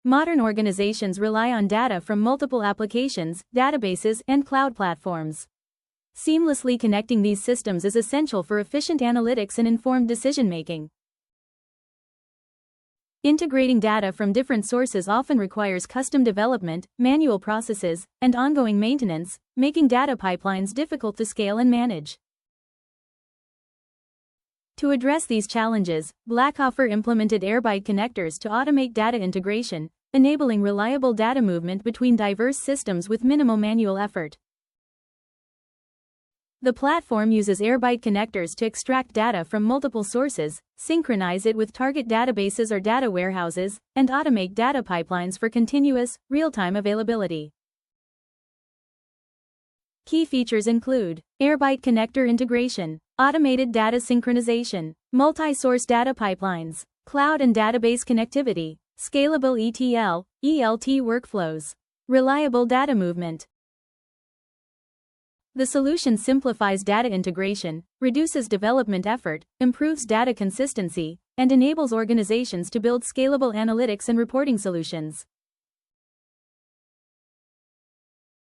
Modern organizations rely on data from multiple applications, databases, and cloud platforms. Seamlessly connecting these systems is essential for efficient analytics and informed decision-making. Integrating data from different sources often requires custom development, manual processes, and ongoing maintenance, making data pipelines difficult to scale and manage. To address these challenges, Blackhoffer implemented Airbyte Connectors to automate data integration, enabling reliable data movement between diverse systems with minimal manual effort. The platform uses Airbyte Connectors to extract data from multiple sources, synchronize it with target databases or data warehouses, and automate data pipelines for continuous, real-time availability. Key features include Airbyte Connector integration, automated data synchronization, multi-source data pipelines, cloud and database connectivity, scalable ETL, ELT workflows, reliable data movement. The solution simplifies data integration, reduces development effort, improves data consistency, and enables organizations to build scalable analytics and reporting solutions.